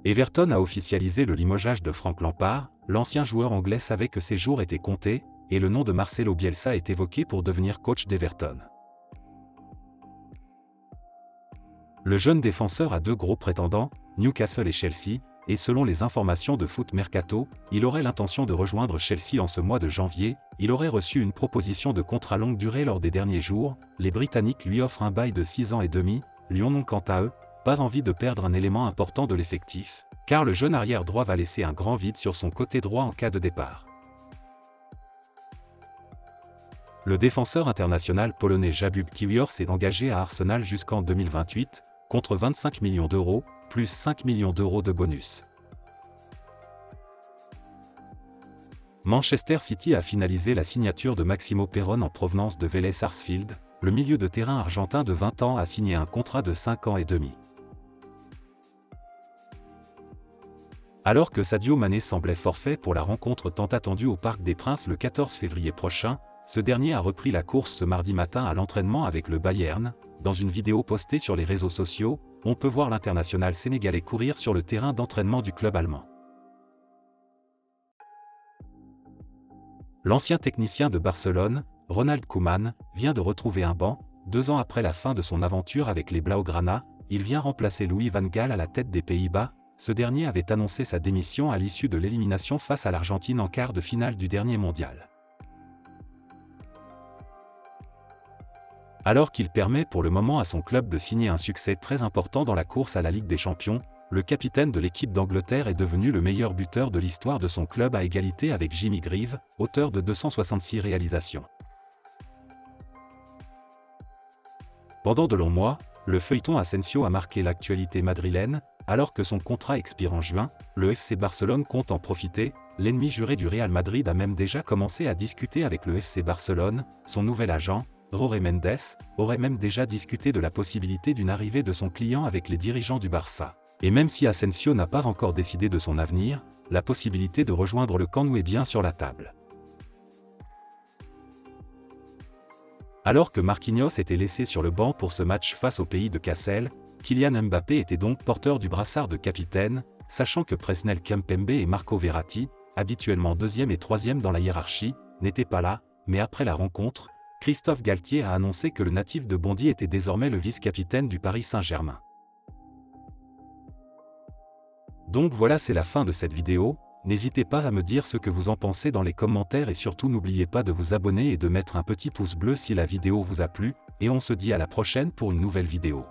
Everton a officialisé le limogeage de Frank Lampard. L'ancien joueur anglais savait que ses jours étaient comptés, et le nom de Marcelo Bielsa est évoqué pour devenir coach d'Everton. Le jeune défenseur a deux gros prétendants, Newcastle et Chelsea, et selon les informations de Foot Mercato, il aurait l'intention de rejoindre Chelsea en ce mois de janvier. Il aurait reçu une proposition de contrat longue durée lors des derniers jours. Les Britanniques lui offrent un bail de 6 ans et demi. Lyon n'ont quant à eux pas envie de perdre un élément important de l'effectif, car le jeune arrière droit va laisser un grand vide sur son côté droit en cas de départ. Le défenseur international polonais Jakub Kiwior s'est engagé à Arsenal jusqu'en 2028, contre 25 millions d'euros, plus 5 millions d'euros de bonus. Manchester City a finalisé la signature de Maximo Perón en provenance de Vélez Sarsfield. Le milieu de terrain argentin de 20 ans a signé un contrat de 5 ans et demi. Alors que Sadio Mané semblait forfait pour la rencontre tant attendue au Parc des Princes le 14 février prochain, ce dernier a repris la course ce mardi matin à l'entraînement avec le Bayern. Dans une vidéo postée sur les réseaux sociaux, on peut voir l'international sénégalais courir sur le terrain d'entraînement du club allemand. L'ancien technicien de Barcelone, Ronald Koeman, vient de retrouver un banc. 2 ans après la fin de son aventure avec les Blaugrana, il vient remplacer Louis van Gaal à la tête des Pays-Bas. Ce dernier avait annoncé sa démission à l'issue de l'élimination face à l'Argentine en quart de finale du dernier mondial. Alors qu'il permet pour le moment à son club de signer un succès très important dans la course à la Ligue des Champions, le capitaine de l'équipe d'Angleterre est devenu le meilleur buteur de l'histoire de son club à égalité avec Jimmy Greaves, auteur de 266 réalisations. Pendant de longs mois, le feuilleton Asensio a marqué l'actualité madrilène. Alors que son contrat expire en juin, le FC Barcelone compte en profiter. L'ennemi juré du Real Madrid a même déjà commencé à discuter avec le FC Barcelone. Son nouvel agent, Jorge Mendes, aurait même déjà discuté de la possibilité d'une arrivée de son client avec les dirigeants du Barça. Et même si Asensio n'a pas encore décidé de son avenir, la possibilité de rejoindre le Camp Nou est bien sur la table. Alors que Marquinhos était laissé sur le banc pour ce match face au pays de Cassel, Kylian Mbappé était donc porteur du brassard de capitaine, sachant que Presnel Kimpembe et Marco Verratti, habituellement 2e et 3e dans la hiérarchie, n'étaient pas là. Mais après la rencontre, Christophe Galtier a annoncé que le natif de Bondy était désormais le vice-capitaine du Paris Saint-Germain. Donc voilà, c'est la fin de cette vidéo. N'hésitez pas à me dire ce que vous en pensez dans les commentaires et surtout n'oubliez pas de vous abonner et de mettre un petit pouce bleu si la vidéo vous a plu, et on se dit à la prochaine pour une nouvelle vidéo.